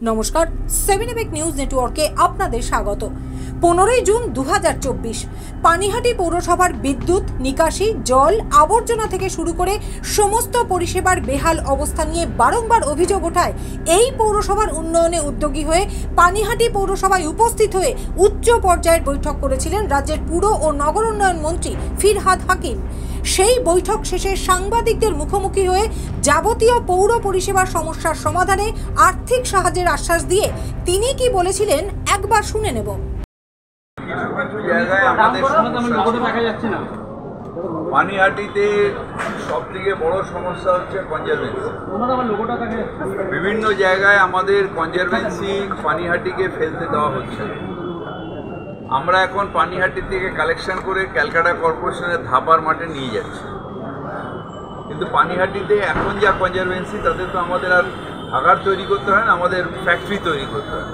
নমস্কার, 7 নিউজ নেটওয়ার্কে আপনাদের স্বাগত। 15 জুন 2024 পানিহাটি পৌরসভার বিদ্যুৎ, নিকাশি, জল, আবর্জনা থেকে শুরু করে সমস্ত পরিষেবার বেহাল অবস্থা নিয়ে বারংবার অভিযোগ ওঠায় এই পৌরসভার উন্নয়নে উদ্যোগী হয়ে পানিহাটি পৌরসভায় উপস্থিত হয়ে উচ্চ পর্যায়ের বৈঠক করেছিলেন রাজ্যের পুর ও নগর উন্নয়ন মন্ত্রী ফিরহাদ হাকিম। সেই বৈঠক শেষে সাংবাদিকদের মুখোমুখি হয়ে যাবতীয় পৌর পরিষেবার সমস্যার সমাধানে আর্থিক সাহায্যের আশ্বাস দিয়ে তিনি কি বলেছিলেন একবার শুনে নেব। পানিহাটিতে সব থেকে বড় সমস্যা হচ্ছে কনজারভেন্সি। বিভিন্ন জায়গায় আমাদের কনজারভেন্সি পানিহাটিকে ফেলতে দেওয়া হচ্ছে। আমরা এখন পানিহাটি থেকে কালেকশন করে ক্যালকাটা কর্পোরেশনের ধাপার মাঠে নিয়ে যাচ্ছি, কিন্তু পানিহাটিতে এখন যা কনজারভেন্সি তাতে তো আমাদের আর আগার তৈরি করতে হয় না, আমাদের ফ্যাক্টরি তৈরি করতে হয়।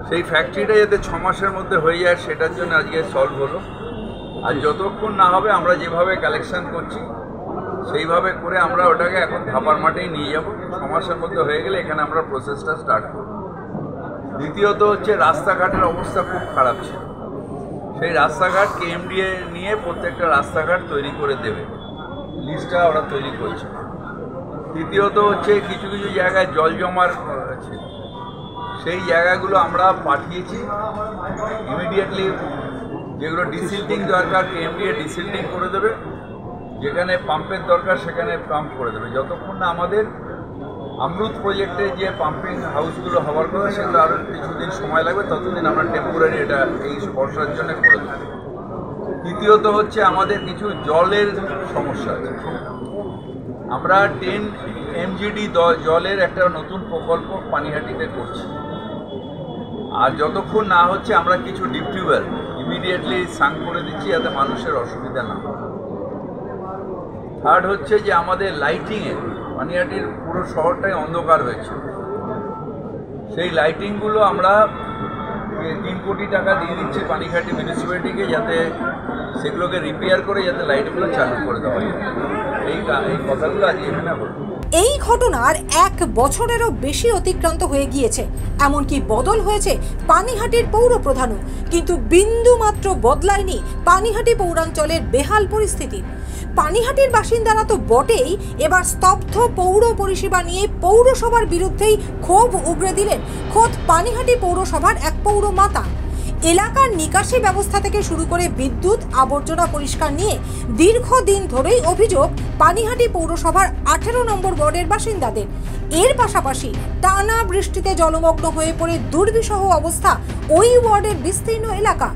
সেই ফ্যাক্টরিটা যাতে 6 মাসের মধ্যে হয়ে যায় সেটার জন্য আজকে সলভ হলো। আর যতক্ষণ না হবে আমরা যেভাবে কালেকশন করছি সেইভাবে করে আমরা ওটাকে এখন ধাপার মাঠেই নিয়ে যাব। 6 মাসের মধ্যে হয়ে গেলে এখানে আমরা প্রসেসটা স্টার্ট করব। দ্বিতীয়ত হচ্ছে রাস্তাঘাটের অবস্থা খুব খারাপ ছিল। সেই রাস্তাঘাট কেএমডিএ নিয়ে প্রত্যেকটা রাস্তাঘাট তৈরি করে দেবে, লিস্টটা ওরা তৈরি করছে। তৃতীয়ত হচ্ছে কিছু কিছু জায়গায় জল জমার আছে, সেই জায়গাগুলো আমরা পাঠিয়েছি। ইমিডিয়েটলি যেগুলো ডিসিল্টিং দরকার কেএমডিএ ডিসিল্টিং করে দেবে, যেখানে পাম্পের দরকার সেখানে পাম্প করে দেবে। যতক্ষণ না আমাদের অমৃত প্রজেক্টে যে পাম্পিং হাউসগুলো হওয়ার কথা সেগুলো আরও কিছুদিন সময় লাগবে, ততদিন আমরা টেম্পোরারি এটা এই বর্ষার জন্য করে দেবো। তৃতীয়ত হচ্ছে আমাদের কিছু জলের সমস্যা আছে। আমরা 10 MGD জলের একটা নতুন প্রকল্প পানিহাটিতে করছি, আর যতক্ষণ না হচ্ছে আমরা কিছু ডিপ টিউবওয়েল ইমিডিয়েটলি সাং করে দিচ্ছি যাতে মানুষের অসুবিধা না হয়। থার্ড হচ্ছে যে আমাদের লাইটিংয়ে পানিহাটির পুরো শহরটাই অন্ধকার হয়েছে, সেই লাইটিংগুলো আমরা 3 কোটি টাকা দিয়ে দিচ্ছি পানিহাটি মিউনিসিপ্যালিটিকে, যাতে সেগুলোকে রিপেয়ার করে যাতে লাইটগুলো চালু করে দেওয়া হয়। এই কথাগুলো আজ এখানে হলো। এই ঘটনার 1 বছরেরও বেশি অতিক্রান্ত হয়ে গিয়েছে, এমনকি বদল হয়েছে পানিহাটির পৌর প্রধানও, কিন্তু বিন্দু মাত্র বদলায়নি পানিহাটি পৌরাঞ্চলের বেহাল পরিস্থিতি। পানিহাটির বাসিন্দারা তো বটেই, এবার স্তব্ধ পৌর পরিষেবা নিয়ে পৌরসভার বিরুদ্ধেই ক্ষোভ উগরে দিলেন খোদ পানিহাটি পৌরসভার এক পৌরমাতা। এলাকার নিকাশি ব্যবস্থা থেকে শুরু করে বিদ্যুৎ, আবর্জনা পরিষ্কার নিয়ে দীর্ঘদিন ধরেই অভিযোগ পানিহাটি পৌরসভার 18 নম্বর ওয়ার্ডের বাসিন্দাদের। এর পাশাপাশি টানা বৃষ্টিতে জলমগ্ন হয়ে পড়ে দুর্বিষহ অবস্থা ওই ওয়ার্ডের বিস্তীর্ণ এলাকা।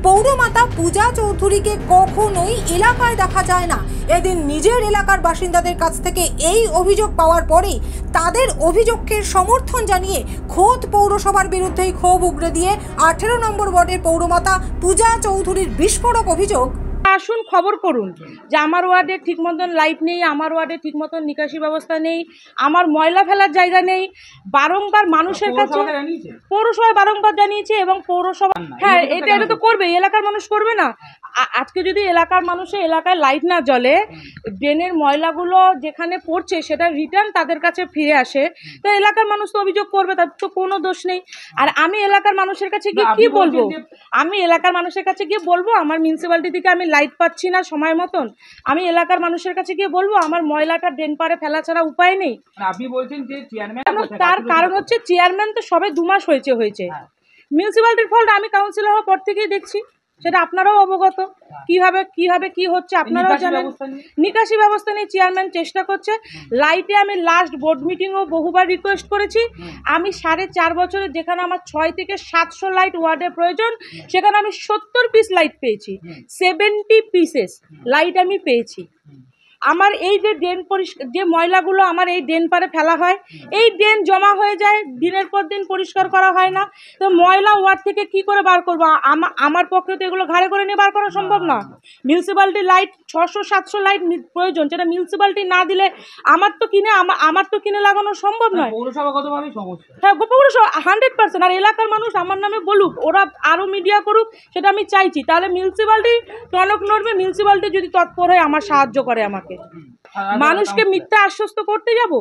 পৌরমাতা পূজা চৌধুরীকে কখনোই এলাকায় দেখা যায় না। এদিন নিজের এলাকার বাসিন্দাদের কাছ থেকে এই অভিযোগ পাওয়ার পরেই তাদের অভিযোগকে সমর্থন জানিয়ে খোদ পৌরসভার বিরুদ্ধেই ক্ষোভ উগরে দিয়ে 18 নম্বর ওয়ার্ডের পৌরমাতা পূজা চৌধুরীর বিস্ফোরক অভিযোগ। আসুন খবর করুন যে আমার ওয়ার্ডে ঠিক মতন লাইট নেই, আমার ওয়ার্ডে ঠিক মতন নিকাশি ব্যবস্থা নেই, আমার ময়লা ফেলার জায়গা নেই। বারংবার মানুষের কাছে পৌরসভায় বারংবার জানিয়েছে, এবং পৌরসভা হ্যাঁ এটা তো করবে, এলাকার মানুষ করবে না। আজকে যদি এলাকার মানুষের এলাকায় লাইট না জ্বলে, ড্রেনের ময়লাগুলো যেখানে পড়ছে সেটা রিটার্ন তাদের কাছে ফিরে আসে, তো এলাকার মানুষ তো অভিযোগ করবে, তার তো কোনো দোষ নেই। আর আমি এলাকার মানুষের কাছে গিয়ে কি বলবো? আমি এলাকার মানুষের কাছে গিয়ে বলবো আমার মিউনিসিপ্যালিটি থেকে আমি লাইট পাচ্ছি না সময় মতন? আমি এলাকার মানুষের কাছে গিয়ে বলবো আমার ময়লাটা ড্রেন পারে ফেলা ছাড়া উপায় নেই? আপনি বলছেন যে চেয়ারম্যান, তার কারণ হচ্ছে চেয়ারম্যান তো সবে 2 মাস হয়েছে। মিউনিসিপ্যালিটির ফল্ট আমি কাউন্সিলর হওয়ার পর থেকেই দেখছি, সেটা আপনারাও অবগত। কিভাবে কি হচ্ছে আপনারাও জানেন। নিকাশি ব্যবস্থা নিয়ে চেয়ারম্যান চেষ্টা করছে। লাইটে আমি লাস্ট বোর্ড মিটিংও বহুবার রিকোয়েস্ট করেছি। আমি 4.5 বছরে যেখানে আমার 600 থেকে 700 লাইট ওয়ার্ডের প্রয়োজন, সেখানে আমি 70 পিস লাইট পেয়েছি, 70 পিসেস লাইট আমি পেয়েছি। আমার এই যে ড্রেন যে ময়লাগুলো আমার এই ড্রেন পারে ফেলা হয়, এই ড্রেন জমা হয়ে যায়, দিনের পর দিন পরিষ্কার করা হয় না। তো ময়লা ওয়ার্ড থেকে কি করে বার করবো? আমার পক্ষে তো এগুলো ঘাড়ে করে নিয়ে বার করা সম্ভব না। মিউনিসিপ্যালিটি লাইট 600-700 লাইট প্রয়োজন, যেটা মিউনিসিপ্যালিটি না দিলে আমার তো কিনে লাগানো সম্ভব নয়। পৌরসভাগতভাবেই সমস্যা। হ্যাঁ, পৌরসভা 100%। আর এলাকার মানুষ আমার নামে বলুক, ওরা আরও মিডিয়া করুক, সেটা আমি চাইছি। তাহলে মিউনিসিপ্যালিটি টনক নড়বে, মিউনিসিপ্যালিটি যদি তৎপর হয় আমার সাহায্য করে আমাকে। মানুষকে মিথ্যা আশ্বস্ত করতে যাব?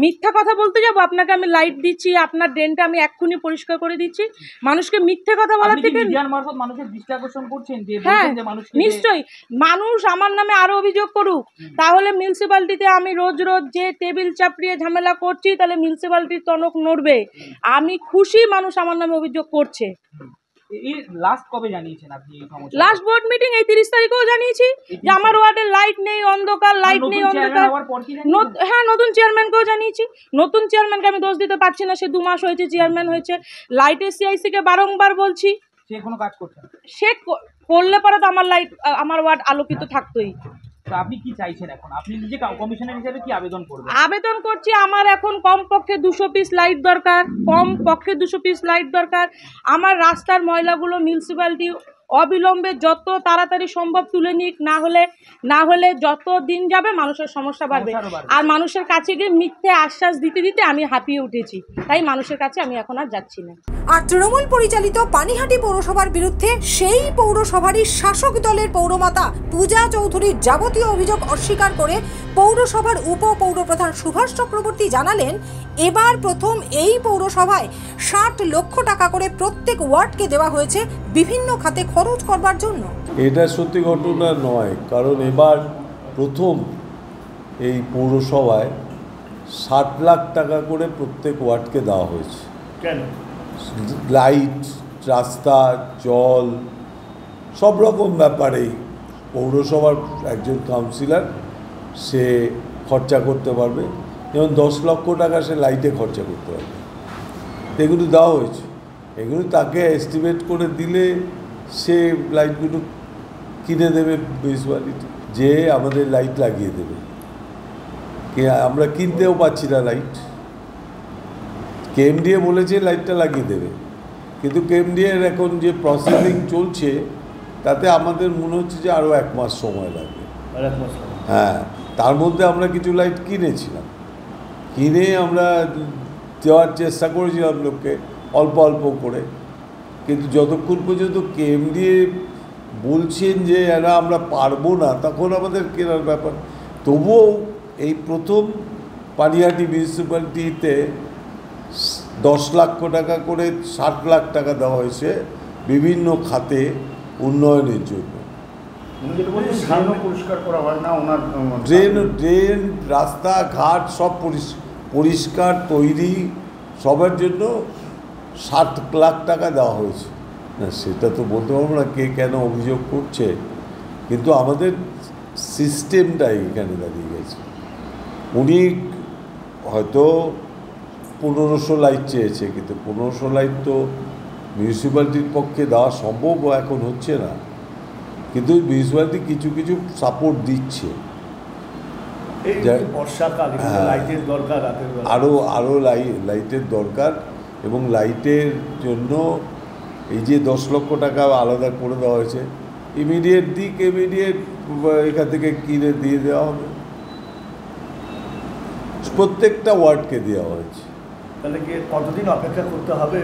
মিথ্যা কথা বলতে যাবো? আপনাকে আমি লাইট দিচ্ছি, আপনার ড্রেনটা আমি এক্ষুনি পরিষ্কার করে দিচ্ছি। মানুষকে মিথ্যে কথা বলার থেকে মিডিয়ার মারফত মানুষের দৃষ্টি আকর্ষণ করছেন যে হ্যাঁ বলছেন যে মানুষকে নিশ্চয়ই মানুষ আমার নামে আরো অভিযোগ করুক, তাহলে মিউনিসিপ্যালিটিতে আমি রোজ রোজ যে টেবিল চাপড়িয়ে ঝামেলা করছি তাহলে মিউনিসিপ্যালিটির টনক নড়বে। আমি খুশি মানুষ আমার নামে অভিযোগ করছে। এই লাস্ট কবে জানিয়েছেন আপনি এই সমস্যা? লাস্ট বোর্ড মিটিং এই 30 তারিখেও জানিয়েছি যে আমার ওয়ার্ডে লাইট নেই, অন্ধকার, লাইট নেই, অন্ধকার। হ্যাঁ, নতুন চেয়ারম্যানকেও জানিয়েছি। নতুন চেয়ারম্যানকে আমি দোষ দিতে পারছি না, সে 2 মাস হয়েছে চেয়ারম্যান হয়েছে। লাইটের সিআইসি কে বারংবার বলছি, সে কোনো কাজ করছে না। সে করলে পরে তো আমার লাইট, আমার ওয়ার্ড আলোকিত থাকতোই। তো আপনি কি চাইছেন এখন? আপনি নিজে কমিশনার হিসেবে কি আবেদন করবেন? আবেদন করছি, আমার এখন কমপক্ষে 200 পিস লাইট দরকার, কমপক্ষে 200 পিস লাইট দরকার। আমার রাস্তার ময়লাগুলো মিউনিসিপ্যালিটি অবিলম্বে যত তাড়াতাড়ি সম্ভব তুলে নিক, না হলে যত দিন যাবে মানুষের সমস্যা বাড়বে। আর মানুষের কাছে গিয়ে মিথ্যে আশ্বাস দিতে দিতে আমি হাঁপিয়ে উঠেছি, তাই মানুষের কাছে আমি এখন আর যাচ্ছি না। আর তৃণমূল পরিচালিত পানিহাটি পৌরসভার বিরুদ্ধে সেই পৌরসভারই শাসক দলের পৌরমাতা পূজা চৌধুরীর যাবতীয় অভিযোগ অস্বীকার করে পৌরসভার উপপৌরপ্রধান সুভাষ চক্রবর্তী জানালেন, এবার প্রথম এই পৌরসভায় 60 লক্ষ টাকা করে প্রত্যেক ওয়ার্ডকে দেওয়া হয়েছে বিভিন্ন খাতে খরচ করবার জন্য। এটা সত্যি ঘটনা নয়, কারণ এবার প্রথম এই পৌরসভায় 60 লাখ টাকা করে প্রত্যেক ওয়ার্ডকে দেওয়া হয়েছে। কেন? লাইট, রাস্তা, জল, সব রকম ব্যাপারেই পৌরসভার একজন কাউন্সিলর সে খরচা করতে পারবে। যেমন 10 লক্ষ টাকা সে লাইটে খরচা করতে পারবে, এগুলো দেওয়া হয়েছে। এগুলো তাকে এস্টিমেট করে দিলে সে লাইটগুলো কিনে দেবে মিউনিসিপ্যালিটি, যে আমাদের লাইট লাগিয়ে দেবে। আমরা কিনতেও পাচ্ছি না লাইট। কেএমডিএ বলেছে লাইটটা লাগিয়ে দেবে, কিন্তু কেএমডিএর এখন যে প্রসেসিং চলছে তাতে আমাদের মনে হচ্ছে যে আরও 1 মাস সময় লাগবে। হ্যাঁ, তার মধ্যে আমরা কিছু লাইট কিনেছিলাম, কিনে আমরা দেওয়ার চেষ্টা করেছিলাম লোককে অল্প অল্প করে, কিন্তু যতক্ষণ পর্যন্ত কেএমডিএ বলছেন যে এরা আমরা পারবো না, তখন আমাদের কেনার ব্যাপার। তবুও এই প্রথম পানিহাটি মিউনিসিপ্যালিটিতে 10 লক্ষ টাকা করে 60 লাখ টাকা দেওয়া হয়েছে বিভিন্ন খাতে উন্নয়নের জন্য। পরিষ্কার করা হয় না ওনার ড্রেন, রাস্তাঘাট সব পরিষ্কার তৈরি, সবার জন্য 60 লাখ টাকা দেওয়া হয়েছে। না, সেটা তো বলতে পারবো না কে কেন অভিযোগ করছে, কিন্তু আমাদের সিস্টেমটাই এখানে দাঁড়িয়ে গেছে। উনি হয়তো 1500 লাইট চেয়েছে, কিন্তু 1500 লাইট তো মিউনিসিপ্যালিটির পক্ষে দেওয়া সম্ভব এখন হচ্ছে না, কিন্তু মিউনিসিপ্যালিটি কিছু কিছু সাপোর্ট দিচ্ছে। আরও লাইটের দরকার, এবং লাইটের জন্য এই যে 10 লক্ষ টাকা আলাদা করে দেওয়া হয়েছে, ইমিডিয়েট এখান থেকে কিনে দিয়ে দেওয়া হবে, প্রত্যেকটা ওয়ার্ডকে দেওয়া হয়েছে। তাহলে কি কতদিন অপেক্ষা করতে হবে?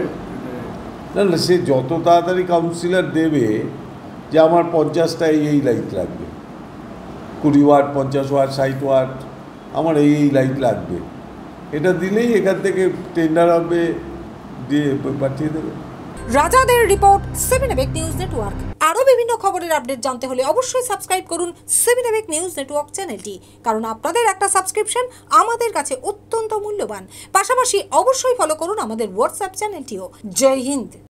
না, সে যত তাড়াতাড়ি কাউন্সিলর দেবে যে আমার 50টা এই লাইট লাগবে, 20 ওয়ার্ড, 50 ওয়ার্ড, 60 ওয়ার্ড, আমার এই লাইট লাগবে, এটা দিলেই এখান থেকে টেন্ডার হবে, দিয়ে পাঠিয়ে দেবে। রাজাদের রিপোর্ট, 7 এবেক নিউজ নেটওয়ার্ক। আরও বিভিন্ন খবরের আপডেট জানতে হলে অবশ্যই সাবস্ক্রাইব করুন 7 এবেক নিউজ নেটওয়ার্ক চ্যানেলটি, কারণ আপনাদের একটা সাবস্ক্রিপশন আমাদের কাছে অত্যন্ত মূল্যবান। পাশাপাশি অবশ্যই ফলো করুন আমাদের হোয়াটসঅ্যাপ চ্যানেলটিও। জয় হিন্দ।